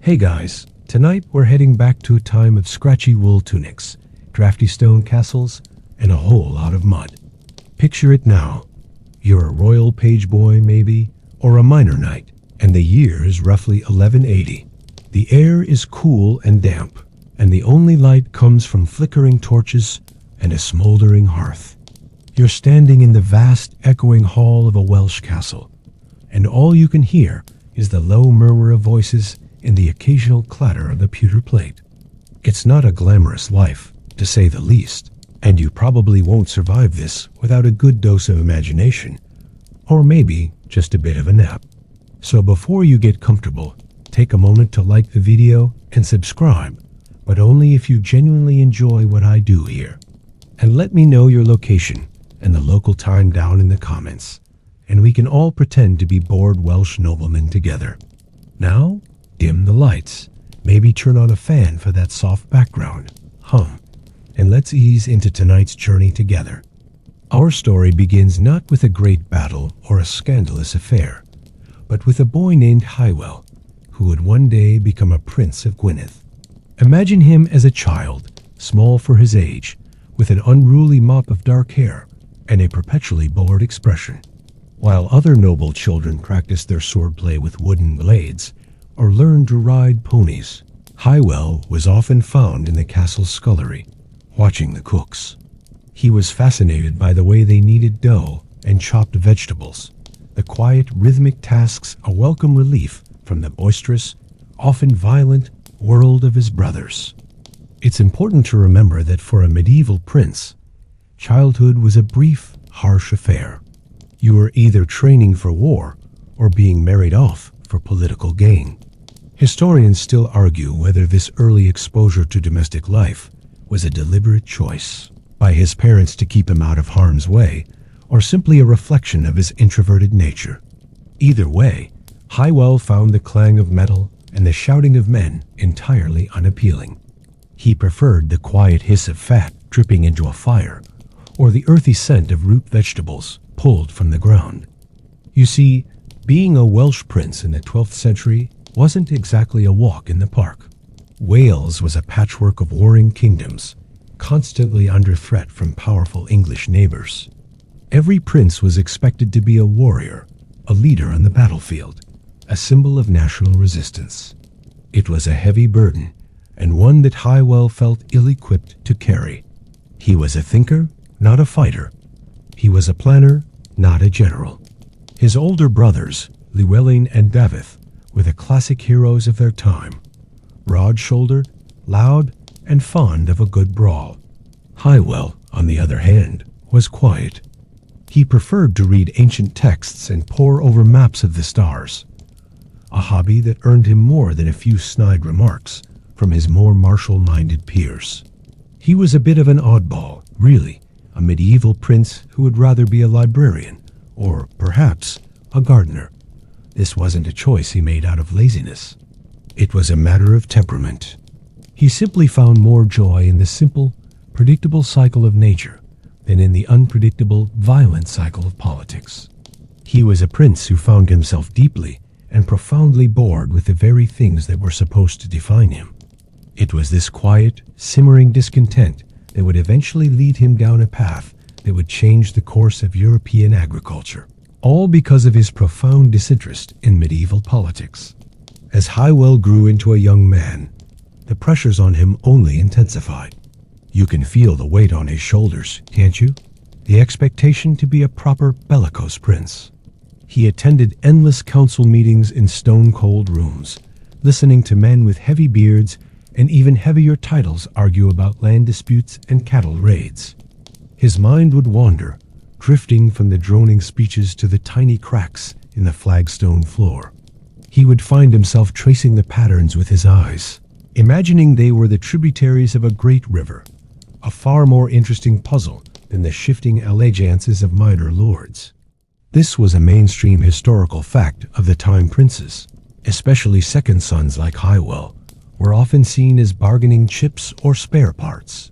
Hey guys, tonight we're heading back to a time of scratchy wool tunics, drafty stone castles, and a whole lot of mud. Picture it now. You're a royal page boy maybe, or a minor knight, and the year is roughly 1180. The air is cool and damp, and the only light comes from flickering torches and a smoldering hearth. You're standing in the vast, echoing hall of a Welsh castle, and all you can hear is the low murmur of voices and the occasional clatter of the pewter plate. It's not a glamorous life, to say the least, and you probably won't survive this without a good dose of imagination, or maybe just a bit of a nap. So before you get comfortable, take a moment to like the video and subscribe, but only if you genuinely enjoy what I do here. And let me know your location and the local time down in the comments, and we can all pretend to be bored Welsh noblemen together. Now, dim the lights, maybe turn on a fan for that soft background hum, and let's ease into tonight's journey together. Our story begins not with a great battle or a scandalous affair, but with a boy named Hywel, who would one day become a prince of Gwynedd. Imagine him as a child, small for his age, with an unruly mop of dark hair and a perpetually bored expression. While other noble children practiced their swordplay with wooden blades or learned to ride ponies, Hywel was often found in the castle's scullery, watching the cooks. He was fascinated by the way they kneaded dough and chopped vegetables, the quiet, rhythmic tasks a welcome relief from the boisterous, often violent world of his brothers. It's important to remember that for a medieval prince, childhood was a brief, harsh affair. You were either training for war or being married off for political gain. Historians still argue whether this early exposure to domestic life was a deliberate choice by his parents to keep him out of harm's way, or simply a reflection of his introverted nature. Either way, Hywel found the clang of metal and the shouting of men entirely unappealing. He preferred the quiet hiss of fat dripping into a fire, or the earthy scent of root vegetables pulled from the ground. You see, being a Welsh prince in the 12th century wasn't exactly a walk in the park. Wales was a patchwork of warring kingdoms, constantly under threat from powerful English neighbors. Every prince was expected to be a warrior, a leader on the battlefield, a symbol of national resistance. It was a heavy burden, and one that Hywel felt ill-equipped to carry. He was a thinker, not a fighter. He was a planner, not a general. His older brothers, Llywelyn and David, were the classic heroes of their time, broad-shouldered, loud, and fond of a good brawl. Hywel, on the other hand, was quiet. He preferred to read ancient texts and pore over maps of the stars, a hobby that earned him more than a few snide remarks from his more martial-minded peers. He was a bit of an oddball, really, a medieval prince who would rather be a librarian, or perhaps a gardener. This wasn't a choice he made out of laziness. It was a matter of temperament. He simply found more joy in the simple, predictable cycle of nature than in the unpredictable, violent cycle of politics. He was a prince who found himself deeply and profoundly bored with the very things that were supposed to define him. It was this quiet, simmering discontent that would eventually lead him down a path that would change the course of European agriculture, all because of his profound disinterest in medieval politics. As Hywel grew into a young man, the pressures on him only intensified. You can feel the weight on his shoulders, can't you? The expectation to be a proper bellicose prince. He attended endless council meetings in stone-cold rooms, listening to men with heavy beards and even heavier titles argue about land disputes and cattle raids. His mind would wander, drifting from the droning speeches to the tiny cracks in the flagstone floor. He would find himself tracing the patterns with his eyes, imagining they were the tributaries of a great river, a far more interesting puzzle than the shifting allegiances of minor lords. This was a mainstream historical fact of the time. Princes, especially second sons like Hywel, were often seen as bargaining chips or spare parts.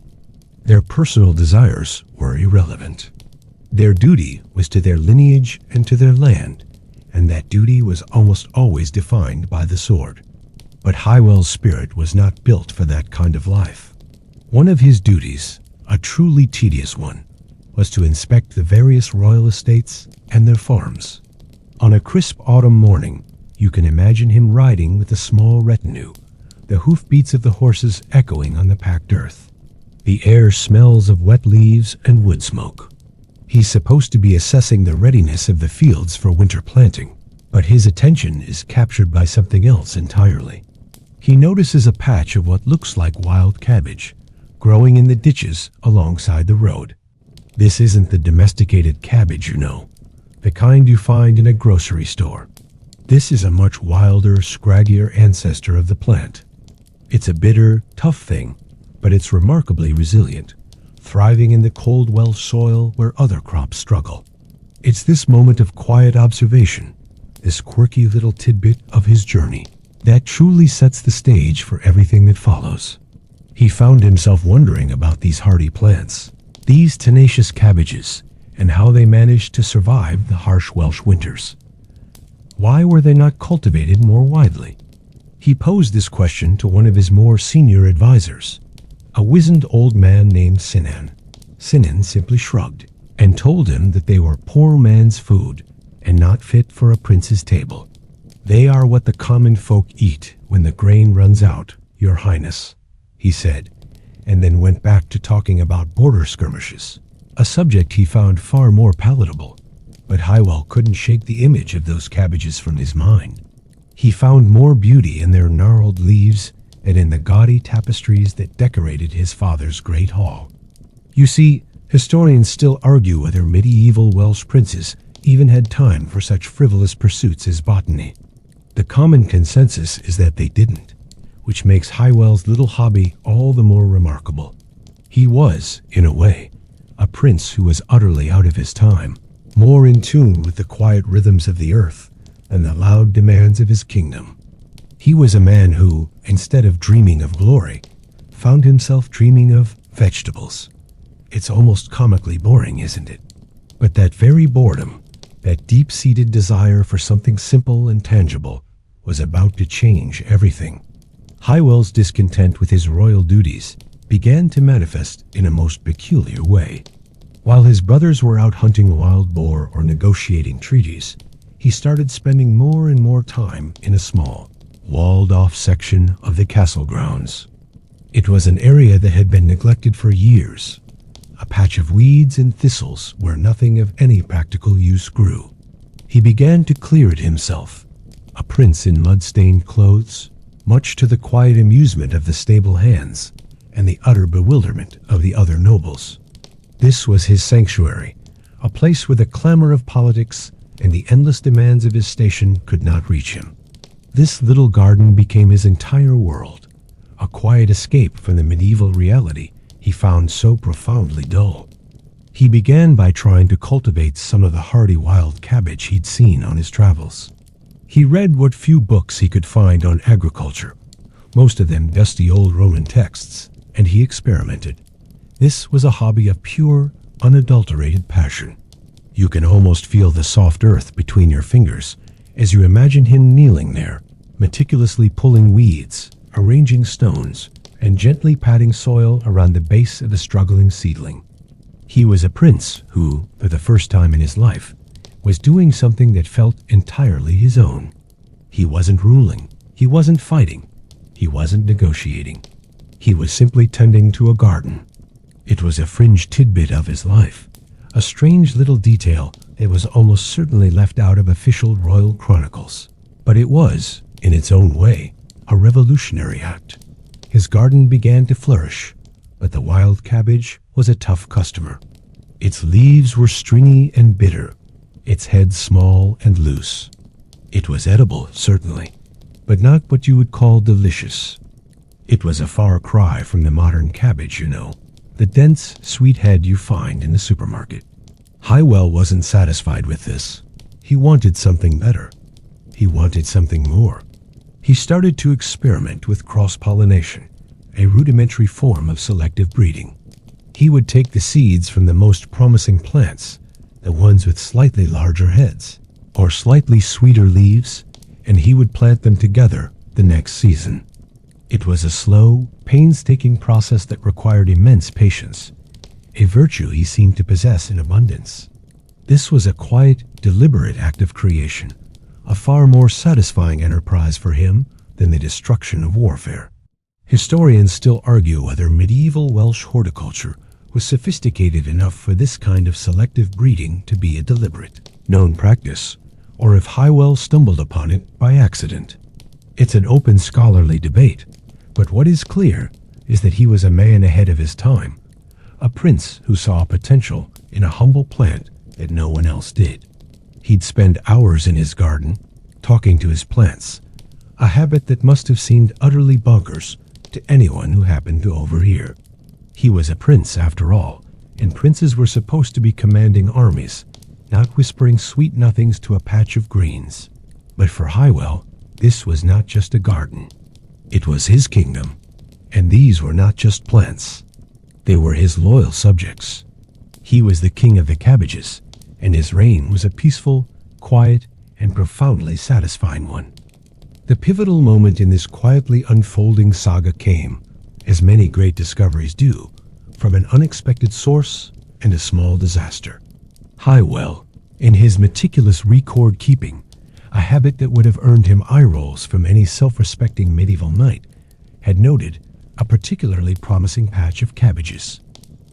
Their personal desires were irrelevant. Their duty was to their lineage and to their land, and that duty was almost always defined by the sword. But Hywel's spirit was not built for that kind of life. One of his duties, a truly tedious one, was to inspect the various royal estates and their farms. On a crisp autumn morning, you can imagine him riding with a small retinue, the hoofbeats of the horses echoing on the packed earth. The air smells of wet leaves and wood smoke. He's supposed to be assessing the readiness of the fields for winter planting, but his attention is captured by something else entirely. He notices a patch of what looks like wild cabbage, growing in the ditches alongside the road. This isn't the domesticated cabbage, you know, the kind you find in a grocery store. This is a much wilder, scraggier ancestor of the plant. It's a bitter, tough thing, but it's remarkably resilient, thriving in the cold Welsh soil where other crops struggle. It's this moment of quiet observation, this quirky little tidbit of his journey, that truly sets the stage for everything that follows. He found himself wondering about these hardy plants, these tenacious cabbages, and how they managed to survive the harsh Welsh winters. Why were they not cultivated more widely? He posed this question to one of his more senior advisors, a wizened old man named Sinan. Sinan simply shrugged and told him that they were poor man's food and not fit for a prince's table. "They are what the common folk eat when the grain runs out, Your Highness," he said, and then went back to talking about border skirmishes, a subject he found far more palatable. But Hywel couldn't shake the image of those cabbages from his mind. He found more beauty in their gnarled leaves than in the gaudy tapestries that decorated his father's great hall. You see, historians still argue whether medieval Welsh princes even had time for such frivolous pursuits as botany. The common consensus is that they didn't, which makes Hywel's little hobby all the more remarkable. He was, in a way, a prince who was utterly out of his time, more in tune with the quiet rhythms of the earth than the loud demands of his kingdom. He was a man who, instead of dreaming of glory, found himself dreaming of vegetables. It's almost comically boring, isn't it? But that very boredom, that deep-seated desire for something simple and tangible, was about to change everything. Hywel's discontent with his royal duties began to manifest in a most peculiar way. While his brothers were out hunting wild boar or negotiating treaties, he started spending more and more time in a small, walled-off section of the castle grounds. It was an area that had been neglected for years, a patch of weeds and thistles where nothing of any practical use grew. He began to clear it himself, a prince in mud-stained clothes, much to the quiet amusement of the stable hands and the utter bewilderment of the other nobles. This was his sanctuary, a place where the clamor of politics and the endless demands of his station could not reach him. This little garden became his entire world, a quiet escape from the medieval reality he found so profoundly dull. He began by trying to cultivate some of the hardy wild cabbage he'd seen on his travels. He read what few books he could find on agriculture, most of them dusty old Roman texts, and he experimented. This was a hobby of pure, unadulterated passion. You can almost feel the soft earth between your fingers as you imagine him kneeling there, meticulously pulling weeds, arranging stones, and gently patting soil around the base of the struggling seedling. He was a prince who, for the first time in his life, was doing something that felt entirely his own. He wasn't ruling, he wasn't fighting, he wasn't negotiating. He was simply tending to a garden. It was a fringe tidbit of his life, a strange little detail that was almost certainly left out of official royal chronicles. But it was, in its own way, a revolutionary act. His garden began to flourish, but the wild cabbage was a tough customer. Its leaves were stringy and bitter, its head small and loose. It was edible, certainly, but not what you would call delicious. It was a far cry from the modern cabbage, you know, the dense, sweet head you find in the supermarket. Hywel wasn't satisfied with this. He wanted something better. He wanted something more. He started to experiment with cross-pollination, a rudimentary form of selective breeding. He would take the seeds from the most promising plants, the ones with slightly larger heads, or slightly sweeter leaves, and he would plant them together the next season. It was a slow, painstaking process that required immense patience, a virtue he seemed to possess in abundance. This was a quiet, deliberate act of creation, a far more satisfying enterprise for him than the destruction of warfare. Historians still argue whether medieval Welsh horticulture was sophisticated enough for this kind of selective breeding to be a deliberate, known practice, or if Hywel stumbled upon it by accident. It's an open scholarly debate, but what is clear is that he was a man ahead of his time, a prince who saw potential in a humble plant that no one else did. He'd spend hours in his garden, talking to his plants, a habit that must have seemed utterly bonkers to anyone who happened to overhear. He was a prince, after all, and princes were supposed to be commanding armies, not whispering sweet nothings to a patch of greens. But for Hywel, this was not just a garden. It was his kingdom, and these were not just plants. They were his loyal subjects. He was the king of the cabbages, and his reign was a peaceful, quiet, and profoundly satisfying one. The pivotal moment in this quietly unfolding saga came, as many great discoveries do, from an unexpected source and a small disaster. Hywel, in his meticulous record keeping, a habit that would have earned him eye rolls from any self-respecting medieval knight, had noted a particularly promising patch of cabbages.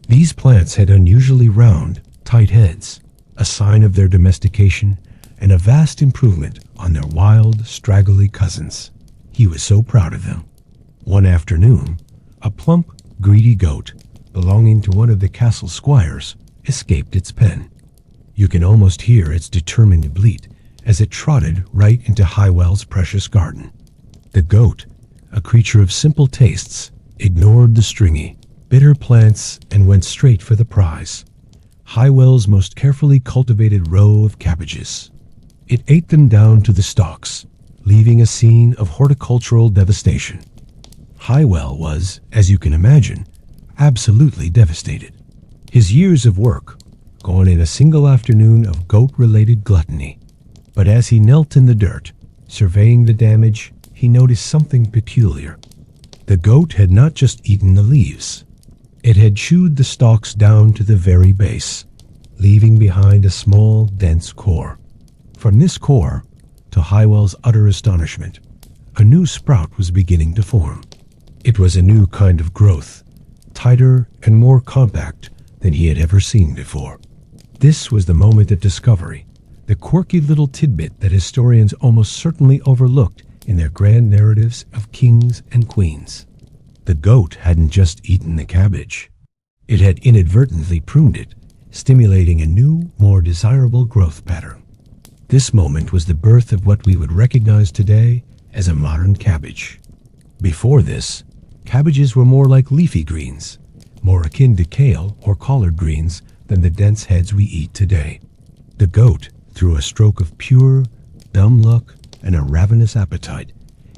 These plants had unusually round, tight heads, a sign of their domestication and a vast improvement on their wild, straggly cousins. He was so proud of them. One afternoon, a plump, greedy goat belonging to one of the castle squires escaped its pen. You can almost hear its determined bleat as it trotted right into Hywel's precious garden. The goat, a creature of simple tastes, ignored the stringy, bitter plants and went straight for the prize, Hywel's most carefully cultivated row of cabbages. It ate them down to the stalks, leaving a scene of horticultural devastation. Hywel was, as you can imagine, absolutely devastated. His years of work gone in a single afternoon of goat-related gluttony. But as he knelt in the dirt, surveying the damage, he noticed something peculiar. The goat had not just eaten the leaves. It had chewed the stalks down to the very base, leaving behind a small, dense core. From this core, to Hywel's utter astonishment, a new sprout was beginning to form. It was a new kind of growth, tighter and more compact than he had ever seen before. This was the moment of discovery, the quirky little tidbit that historians almost certainly overlooked in their grand narratives of kings and queens. The goat hadn't just eaten the cabbage. It had inadvertently pruned it, stimulating a new, more desirable growth pattern. This moment was the birth of what we would recognize today as a modern cabbage. Before this, cabbages were more like leafy greens, more akin to kale or collard greens than the dense heads we eat today. The goat, through a stroke of pure, dumb luck and a ravenous appetite,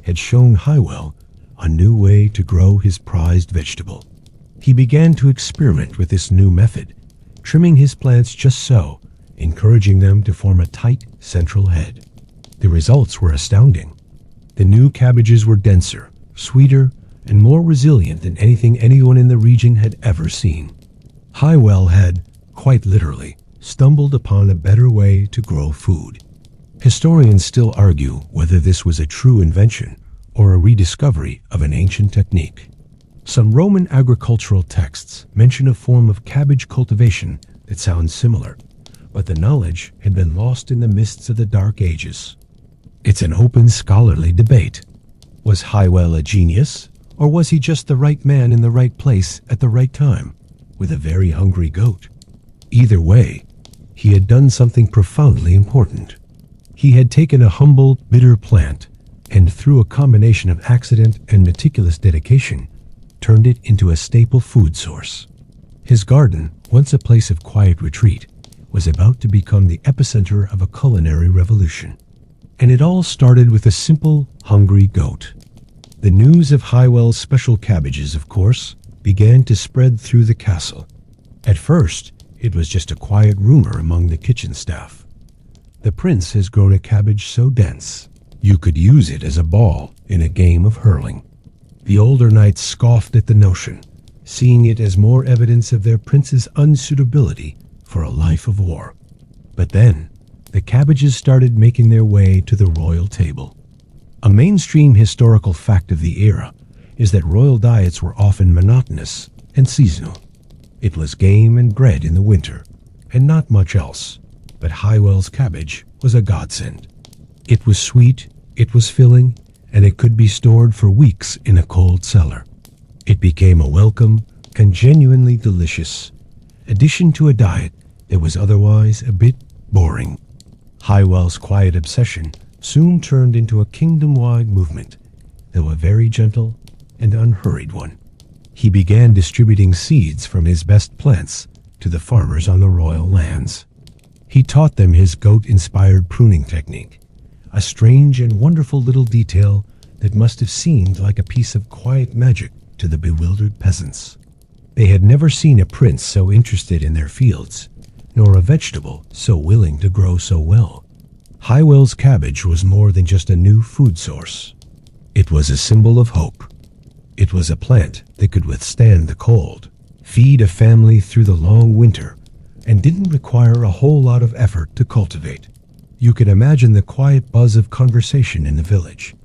had shown Hywel a new way to grow his prized vegetable. He began to experiment with this new method, trimming his plants just so, encouraging them to form a tight central head. The results were astounding. The new cabbages were denser, sweeter, and more resilient than anything anyone in the region had ever seen. Hywel had, quite literally, stumbled upon a better way to grow food. Historians still argue whether this was a true invention or a rediscovery of an ancient technique. Some Roman agricultural texts mention a form of cabbage cultivation that sounds similar, but the knowledge had been lost in the mists of the Dark Ages. It's an open scholarly debate. Was Hywel a genius, or was he just the right man in the right place at the right time, with a very hungry goat? Either way, he had done something profoundly important. He had taken a humble, bitter plant, and through a combination of accident and meticulous dedication, turned it into a staple food source. His garden, once a place of quiet retreat, was about to become the epicenter of a culinary revolution. And it all started with a simple, hungry goat. The news of Hywel's special cabbages, of course, began to spread through the castle. At first, it was just a quiet rumor among the kitchen staff. The prince has grown a cabbage so dense, You could use it as a ball in a game of hurling. The older knights scoffed at the notion, seeing it as more evidence of their prince's unsuitability for a life of war. But then, the cabbages started making their way to the royal table. A mainstream historical fact of the era is that royal diets were often monotonous and seasonal. It was game and bread in the winter, and not much else. But Hywel's cabbage was a godsend. It was sweet, it was filling, and it could be stored for weeks in a cold cellar. It became a welcome and genuinely delicious addition to a diet that was otherwise a bit boring. Hywel's quiet obsession soon turned into a kingdom-wide movement, though a very gentle and unhurried one. He began distributing seeds from his best plants to the farmers on the royal lands. He taught them his goat-inspired pruning technique, a strange and wonderful little detail that must have seemed like a piece of quiet magic to the bewildered peasants. They had never seen a prince so interested in their fields, nor a vegetable so willing to grow so well. Hywel's cabbage was more than just a new food source. It was a symbol of hope. It was a plant that could withstand the cold, feed a family through the long winter, and didn't require a whole lot of effort to cultivate. You can imagine the quiet buzz of conversation in the village,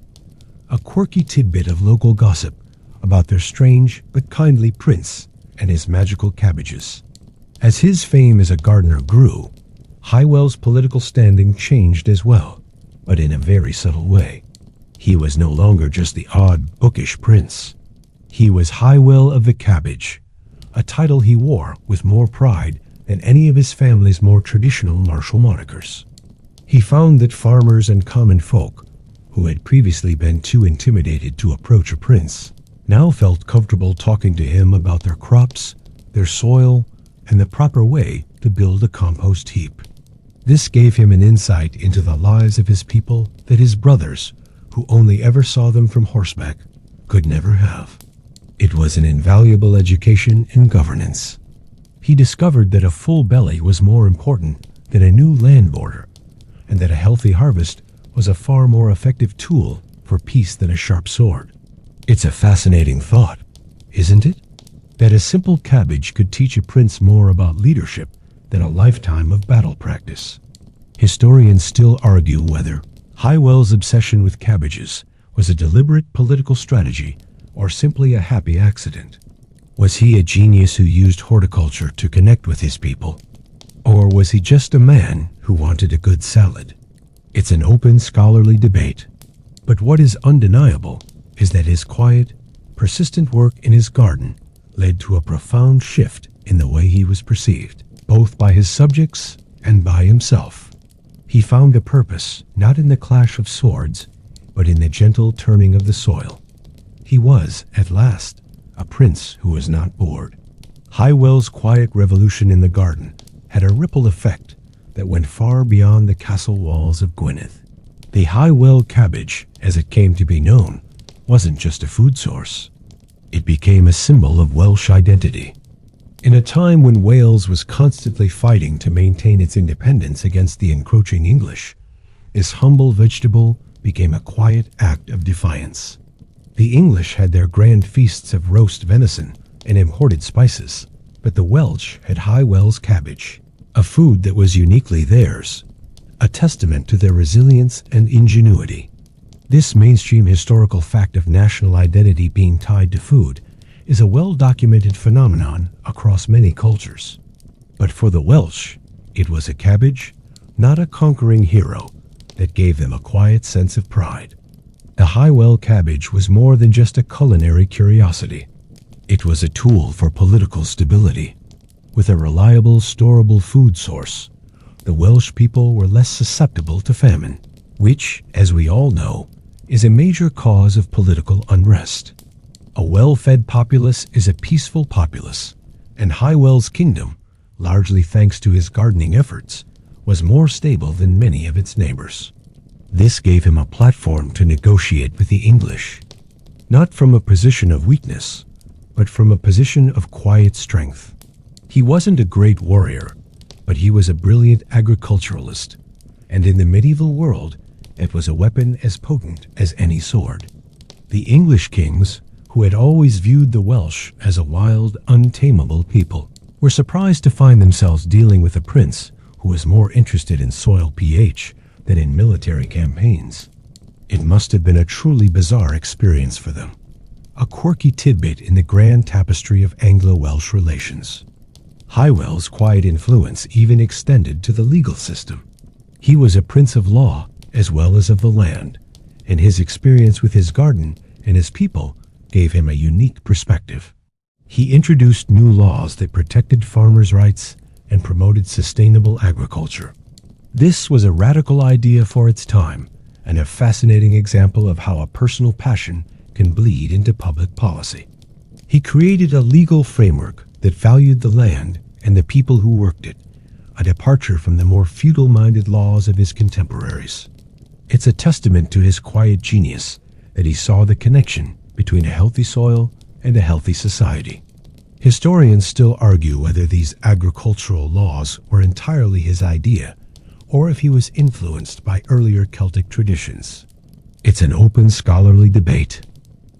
a quirky tidbit of local gossip about their strange but kindly prince and his magical cabbages. As his fame as a gardener grew, Hywel's political standing changed as well, but in a very subtle way. He was no longer just the odd, bookish prince. He was Hywel of the Cabbage, a title he wore with more pride than any of his family's more traditional martial monikers. He found that farmers and common folk, who had previously been too intimidated to approach a prince, now felt comfortable talking to him about their crops, their soil, and the proper way to build a compost heap. This gave him an insight into the lives of his people that his brothers, who only ever saw them from horseback, could never have. It was an invaluable education in governance. He discovered that a full belly was more important than a new land border, and that a healthy harvest was a far more effective tool for peace than a sharp sword. It's a fascinating thought, isn't it? That a simple cabbage could teach a prince more about leadership than a lifetime of battle practice. Historians still argue whether Hywel's obsession with cabbages was a deliberate political strategy or simply a happy accident. Was he a genius who used horticulture to connect with his people? Or was he just a man who wanted a good salad? It's an open scholarly debate. But what is undeniable is that his quiet, persistent work in his garden led to a profound shift in the way he was perceived, both by his subjects and by himself. He found a purpose not in the clash of swords, but in the gentle turning of the soil. He was, at last, a prince who was not bored. Hywel's quiet revolution in the garden had a ripple effect that went far beyond the castle walls of Gwynedd. The Hywel cabbage, as it came to be known, wasn't just a food source. It became a symbol of Welsh identity. In a time when Wales was constantly fighting to maintain its independence against the encroaching English, this humble vegetable became a quiet act of defiance. The English had their grand feasts of roast venison and imported spices, but the Welsh had Hywel's cabbage, a food that was uniquely theirs, a testament to their resilience and ingenuity. This mainstream historical fact of national identity being tied to food is a well-documented phenomenon across many cultures. But for the Welsh, it was a cabbage, not a conquering hero, that gave them a quiet sense of pride. The Hywel cabbage was more than just a culinary curiosity. It was a tool for political stability. With a reliable, storable food source, the Welsh people were less susceptible to famine, which, as we all know, is a major cause of political unrest. A well-fed populace is a peaceful populace, and Hywel's kingdom, largely thanks to his gardening efforts, was more stable than many of its neighbors. This gave him a platform to negotiate with the English, not from a position of weakness, but from a position of quiet strength. He wasn't a great warrior, but he was a brilliant agriculturalist, and in the medieval world, that was a weapon as potent as any sword. The English kings, who had always viewed the Welsh as a wild, untamable people, were surprised to find themselves dealing with a prince who was more interested in soil pH than in military campaigns. It must have been a truly bizarre experience for them, a quirky tidbit in the grand tapestry of Anglo-Welsh relations. Hywel's quiet influence even extended to the legal system. He was a prince of law as well as of the land, and his experience with his garden and his people gave him a unique perspective. He introduced new laws that protected farmers' rights and promoted sustainable agriculture. This was a radical idea for its time, and a fascinating example of how a personal passion can bleed into public policy. He created a legal framework that valued the land and the people who worked it, a departure from the more feudal-minded laws of his contemporaries. It's a testament to his quiet genius that he saw the connection between a healthy soil and a healthy society. Historians still argue whether these agricultural laws were entirely his idea, or if he was influenced by earlier Celtic traditions. It's an open scholarly debate.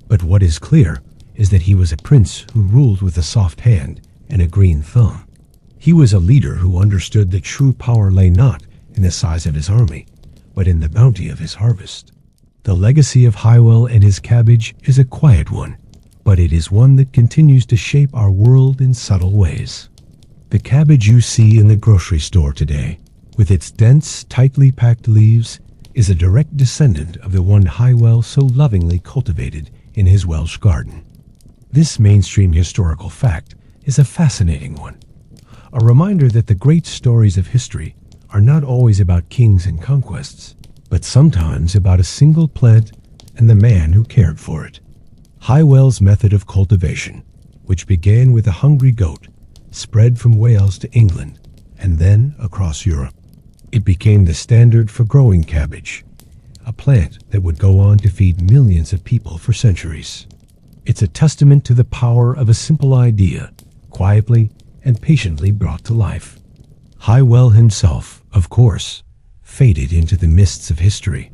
But what is clear is that he was a prince who ruled with a soft hand and a green thumb. He was a leader who understood that true power lay not in the size of his army, but in the bounty of his harvest. The legacy of Hywel and his cabbage is a quiet one, but it is one that continues to shape our world in subtle ways. The cabbage you see in the grocery store today, with its dense, tightly packed leaves, is a direct descendant of the one Hywel so lovingly cultivated in his Welsh garden. This mainstream historical fact is a fascinating one, a reminder that the great stories of history are not always about kings and conquests, but sometimes about a single plant and the man who cared for it. Hywel's method of cultivation, which began with a hungry goat, spread from Wales to England and then across Europe. It became the standard for growing cabbage, a plant that would go on to feed millions of people for centuries. It's a testament to the power of a simple idea, quietly and patiently brought to life. Hywel himself, of course, faded into the mists of history.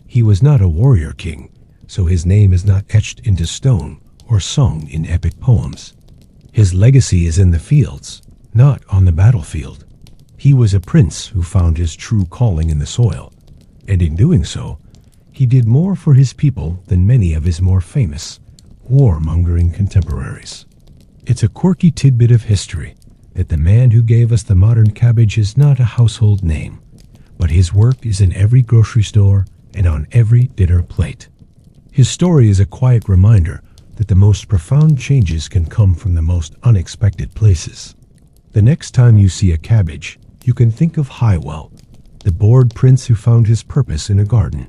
He was not a warrior king, so his name is not etched into stone or sung in epic poems. His legacy is in the fields, not on the battlefield. He was a prince who found his true calling in the soil, and in doing so, he did more for his people than many of his more famous, warmongering contemporaries. It's a quirky tidbit of history that the man who gave us the modern cabbage is not a household name, but his work is in every grocery store and on every dinner plate. His story is a quiet reminder that the most profound changes can come from the most unexpected places. The next time you see a cabbage, you can think of Hywel, the bored prince who found his purpose in a garden.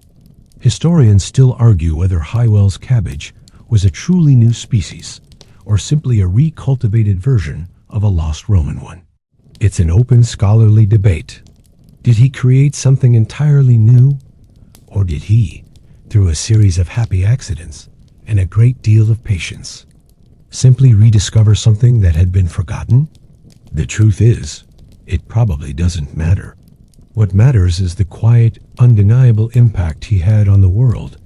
Historians still argue whether Hywel's cabbage was a truly new species, or simply a recultivated version of a lost Roman one. It's an open scholarly debate. Did he create something entirely new? Or did he, through a series of happy accidents and a great deal of patience, simply rediscover something that had been forgotten? The truth is, it probably doesn't matter. What matters is the quiet, undeniable impact he had on the world,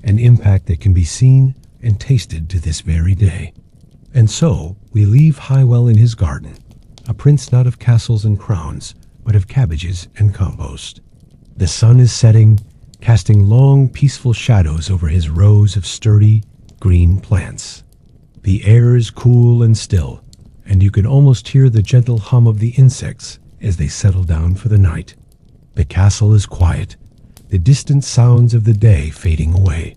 an impact that can be seen and tasted to this very day. And so, we leave Hywel in his garden, a prince not of castles and crowns, but of cabbages and compost. The sun is setting, casting long, peaceful shadows over his rows of sturdy, green plants. The air is cool and still, and you can almost hear the gentle hum of the insects as they settle down for the night. The castle is quiet, the distant sounds of the day fading away.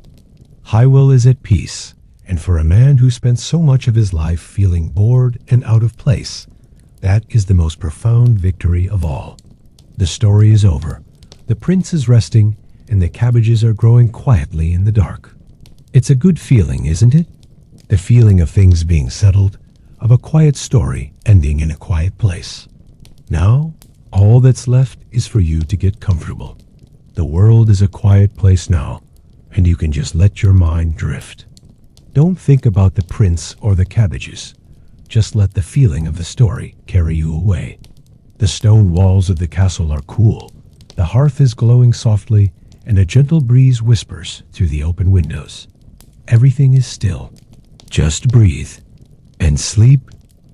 Hywel is at peace, and for a man who spent so much of his life feeling bored and out of place, that is the most profound victory of all. The story is over. The prince is resting, and the cabbages are growing quietly in the dark. It's a good feeling, isn't it? The feeling of things being settled, of a quiet story ending in a quiet place. Now, all that's left is for you to get comfortable. The world is a quiet place now, and you can just let your mind drift. Don't think about the prince or the cabbages. Just let the feeling of the story carry you away. The stone walls of the castle are cool. The hearth is glowing softly, and a gentle breeze whispers through the open windows. Everything is still. Just breathe and sleep